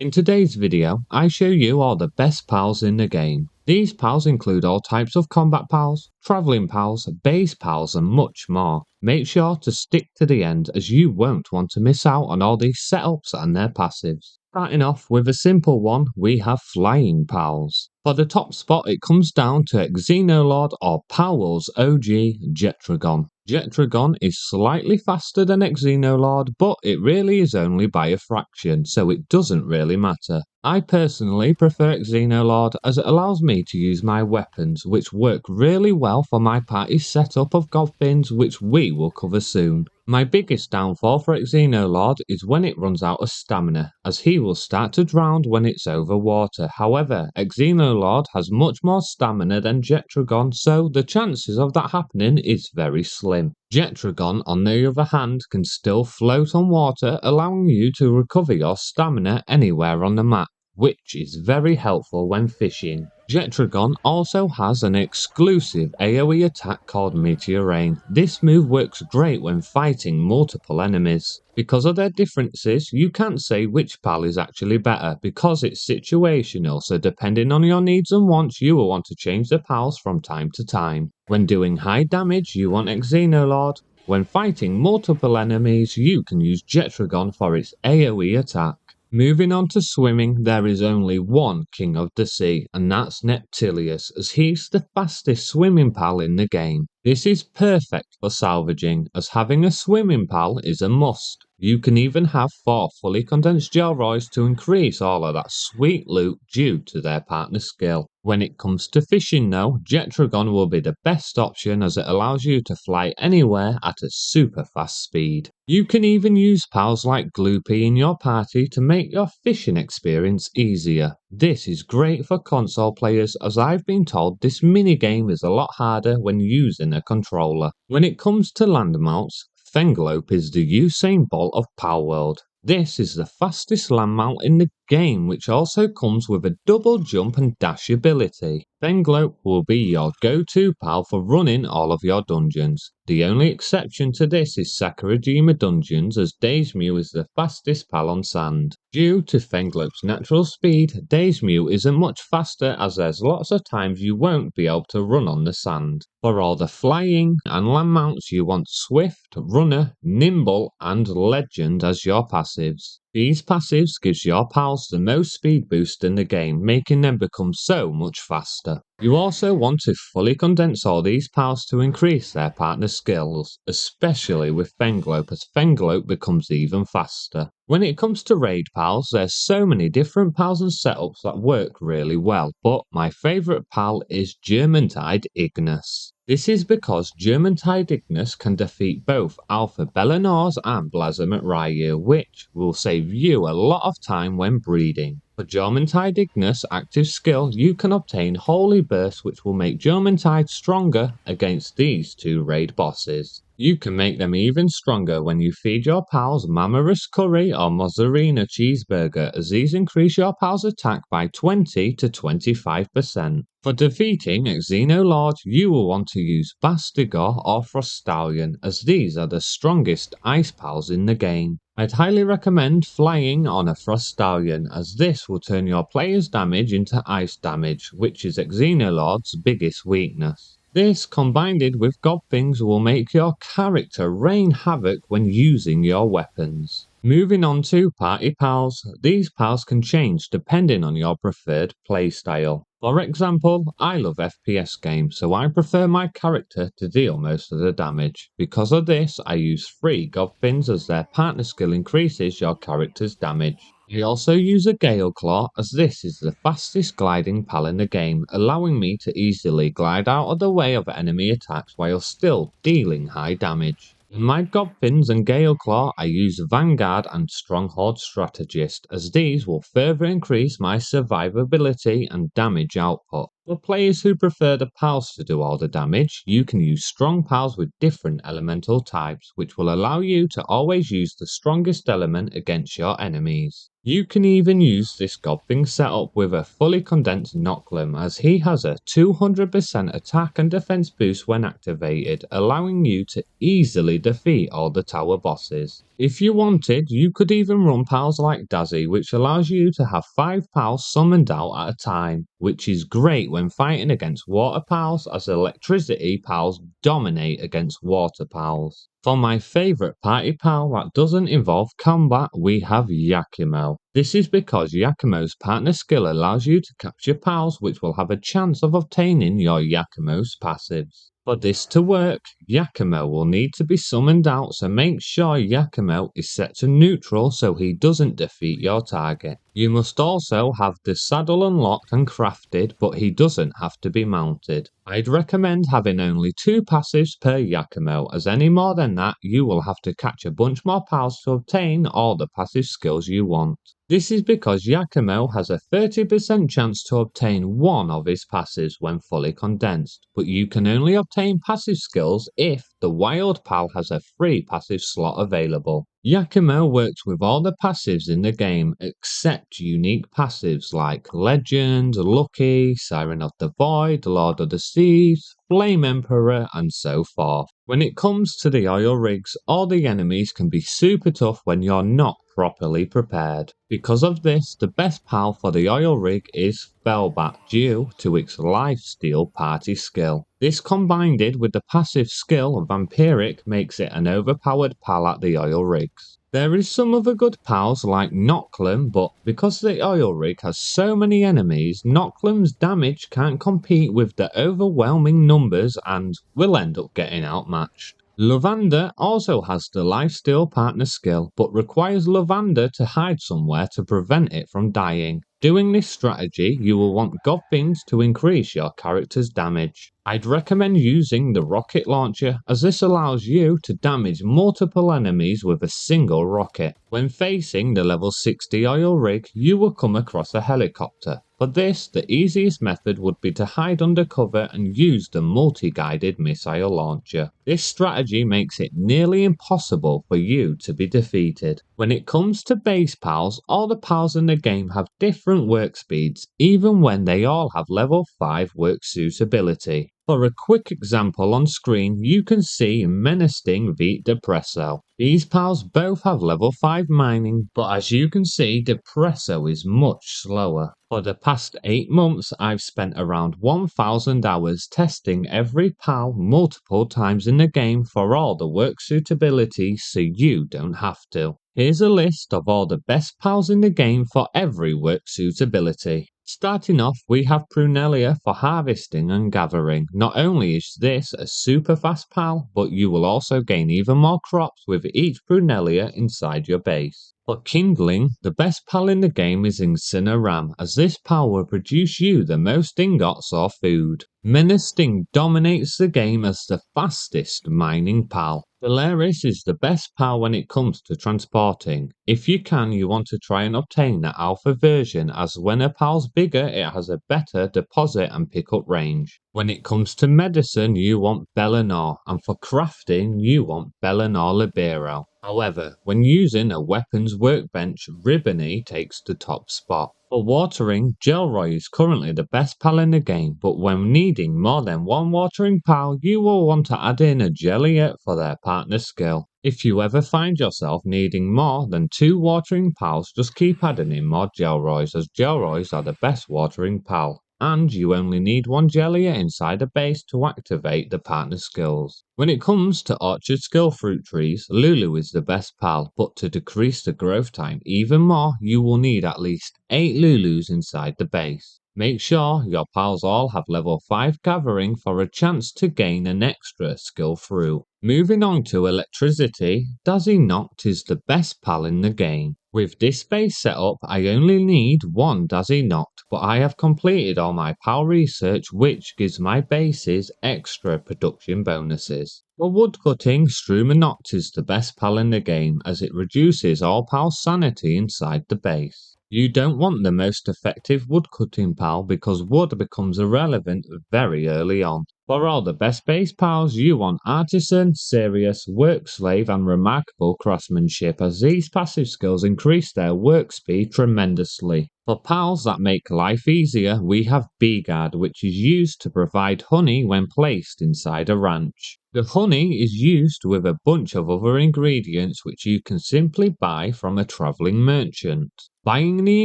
In today's video, I show you all the best pals in the game. These pals include all types of combat pals, travelling pals, base pals and much more. Make sure to stick to the end as you won't want to miss out on all these setups and their passives. Starting off with a simple one, we have flying pals. For the top spot it comes down to Xenolord or Palworld's OG Jetragon. Jetragon is slightly faster than Xenolord, but it really is only by a fraction, so it doesn't really matter. I personally prefer Xenolord as it allows me to use my weapons, which work really well for my party's setup of Gobfins, which we will cover soon. My biggest downfall for Xenolord is when it runs out of stamina, as he will start to drown when it's over water. However, Xenolord has much more stamina than Jetragon, so the chances of that happening is very slim. Jetragon, on the other hand, can still float on water, allowing you to recover your stamina anywhere on the map, which is very helpful when fishing. Jetragon also has an exclusive AoE attack called Meteor Rain. This move works great when fighting multiple enemies. Because of their differences, you can't say which pal is actually better because it's situational, so depending on your needs and wants, you will want to change the pals from time to time. When doing high damage, you want Xenolord. When fighting multiple enemies, you can use Jetragon for its AoE attack. Moving on to swimming, there is only one king of the sea, and that's Neptilius, as he's the fastest swimming pal in the game. This is perfect for salvaging, as having a swimming pal is a must. You can even have 4 fully condensed Gelroys to increase all of that sweet loot due to their partner skill. When it comes to fishing though, Jetragon will be the best option as it allows you to fly anywhere at a super fast speed. You can even use pals like Gloopy in your party to make your fishing experience easier. This is great for console players as I've been told this minigame is a lot harder when using a controller. When it comes to land mounts, Fenglope is the Usain Bolt of Palworld. This is the fastest land mount in the game, which also comes with a double jump and dash ability. Fenglope will be your go-to pal for running all of your dungeons. The only exception to this is Sakurajima dungeons, as Mew is the fastest pal on sand. Due to Fenglope's natural speed, Mew isn't much faster as there's lots of times you won't be able to run on the sand. For all the flying and land mounts you want Swift, Runner, Nimble and Legend as your passives. These passives gives your pals the most speed boost in the game, making them become so much faster. You also want to fully condense all these pals to increase their partner skills, especially with Fenglope as Fenglope becomes even faster. When it comes to raid pals, there's so many different pals and setups that work really well, but my favourite pal is German-Tide Ignis. This is because German-Tide Ignis can defeat both Alpha Bellanoirs and Blazamut Ryu, which will save you a lot of time when breeding. For German-Tide Ignis active skill, you can obtain Holy Burst, which will make German-Tide stronger against these 2 raid bosses. You can make them even stronger when you feed your pals Mammarus Curry or Mozzarella Cheeseburger, as these increase your pal's attack by 20 to 25%. For defeating Xenolord, you will want to use Bastigor or Frostallion, as these are the strongest ice pals in the game. I'd highly recommend flying on a Frostallion, as this will turn your player's damage into ice damage, which is Xenolord's biggest weakness. This, combined with Gobfins, will make your character rain havoc when using your weapons. Moving on to party pals, these pals can change depending on your preferred playstyle. For example, I love FPS games, so I prefer my character to deal most of the damage. Because of this, I use 3 Gobfins as their partner skill increases your character's damage. I also use a Gale Claw as this is the fastest gliding pal in the game, allowing me to easily glide out of the way of enemy attacks while still dealing high damage. In my Gobfins and Gale Claw, I use Vanguard and Stronghold Strategist, as these will further increase my survivability and damage output. For players who prefer the pals to do all the damage, you can use strong pals with different elemental types, which will allow you to always use the strongest element against your enemies. You can even use this Gobfin setup with a fully condensed Noclum, as he has a 200% attack and defense boost when activated, allowing you to easily defeat all the tower bosses. If you wanted, you could even run pals like Dazzy, which allows you to have 5 pals summoned out at a time, which is great when fighting against water pals, as electricity pals dominate against water pals. For my favourite party pal that doesn't involve combat, we have Yakumo. This is because Yakumo's partner skill allows you to capture pals which will have a chance of obtaining your Yakumo's passives. For this to work, Yakumo will need to be summoned out, so make sure Yakumo is set to neutral so he doesn't defeat your target. You must also have the saddle unlocked and crafted, but he doesn't have to be mounted. I'd recommend having only 2 passives per Yakumo, as any more than that you will have to catch a bunch more pals to obtain all the passive skills you want. This is because Yakumo has a 30% chance to obtain one of his passives when fully condensed, but you can only obtain passive skills if the wild pal has a free passive slot available. Yakumo works with all the passives in the game except unique passives like Legend, Lucky, Siren of the Void, Lord of the Seas, Flame Emperor, and so forth. When it comes to the oil rigs, all the enemies can be super tough when you're not properly prepared. Because of this, the best pal for the oil rig is Felbat due to its lifesteal party skill. This combined with the passive skill Vampiric makes it an overpowered pal at the oil rigs. There is some other good pals like Noclum, but because the oil rig has so many enemies, Noclum's damage can't compete with the overwhelming numbers and will end up getting outmatched. Lavender also has the lifesteal partner skill, but requires Lavender to hide somewhere to prevent it from dying. Doing this strategy, you will want Gobfins to increase your character's damage. I'd recommend using the rocket launcher, as this allows you to damage multiple enemies with a single rocket. When facing the level 60 oil rig, you will come across a helicopter. For this, the easiest method would be to hide under cover and use the multi-guided missile launcher. This strategy makes it nearly impossible for you to be defeated. When it comes to base pals, all the pals in the game have different work speeds, even when they all have level 5 work suitability. For a quick example on screen, you can see Menacing v Depresso. These pals both have level 5 mining, but as you can see, Depresso is much slower. For the past 8 months, I've spent around 1000 hours testing every pal multiple times in the game for all the work suitability, so you don't have to. Here's a list of all the best pals in the game for every work suitability. Starting off, we have Prunelia for harvesting and gathering. Not only is this a super fast pal, but you will also gain even more crops with each Prunelia inside your base. For kindling, the best pal in the game is Xenolord, as this pal will produce you the most ingots or food. Menacing dominates the game as the fastest mining pal. Valeris is the best pal when it comes to transporting. If you can, you want to try and obtain the alpha version, as when a pal's bigger, it has a better deposit and pickup range. When it comes to medicine, you want Bellanoir, and for crafting, you want Bellanoir Libero. However, when using a weapons workbench, Ribbony takes the top spot. For watering, Gelroy is currently the best pal in the game, but when needing more than one watering pal, you will want to add in a Jelliet for their partner skill. If you ever find yourself needing more than 2 watering pals, just keep adding in more Gelroys, as Gelroys are the best watering pal. And you only need 1 Jelliet inside a base to activate the partner skills. When it comes to orchard skill fruit trees, Lulu is the best pal, but to decrease the growth time even more, you will need at least 8 Lulus inside the base. Make sure your pals all have level 5 gathering for a chance to gain an extra skill fruit. Moving on to electricity, Dazzy Noct is the best pal in the game. With this base setup, I only need 1 Dazzy Noct, but I have completed all my pal research, which gives my bases extra production bonuses. For woodcutting, Struma Noct is the best pal in the game, as it reduces all pals' sanity inside the base. You don't want the most effective woodcutting pal because wood becomes irrelevant very early on. For all the best base pals, you want Artisan, Serious, Work Slave and Remarkable Craftsmanship, as these passive skills increase their work speed tremendously. For pals that make life easier, we have Bee Guard, which is used to provide honey when placed inside a ranch. The honey is used with a bunch of other ingredients which you can simply buy from a travelling merchant. Buying the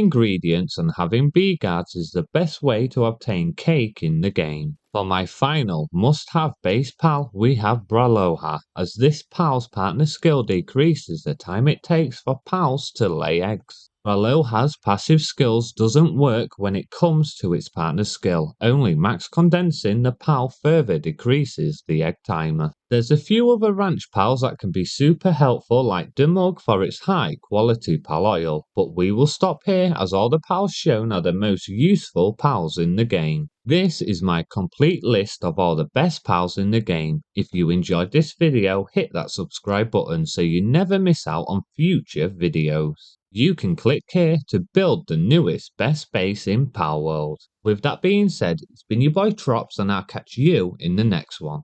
ingredients and having bee guards is the best way to obtain cake in the game. For my final must-have base pal, we have Bellanoir, as this pal's partner skill decreases the time it takes for pals to lay eggs. Bellanoir's passive skills doesn't work when it comes to its partner skill, only max condensing the pal further decreases the egg timer. There's a few other ranch pals that can be super helpful, like Demug for its high quality pal oil, but we will stop here as all the pals shown are the most useful pals in the game. This is my complete list of all the best pals in the game. If you enjoyed this video, hit that subscribe button so you never miss out on future videos. You can click here to build the newest best base in Palworld. With that being said, it's been your boy Trops and I'll catch you in the next one.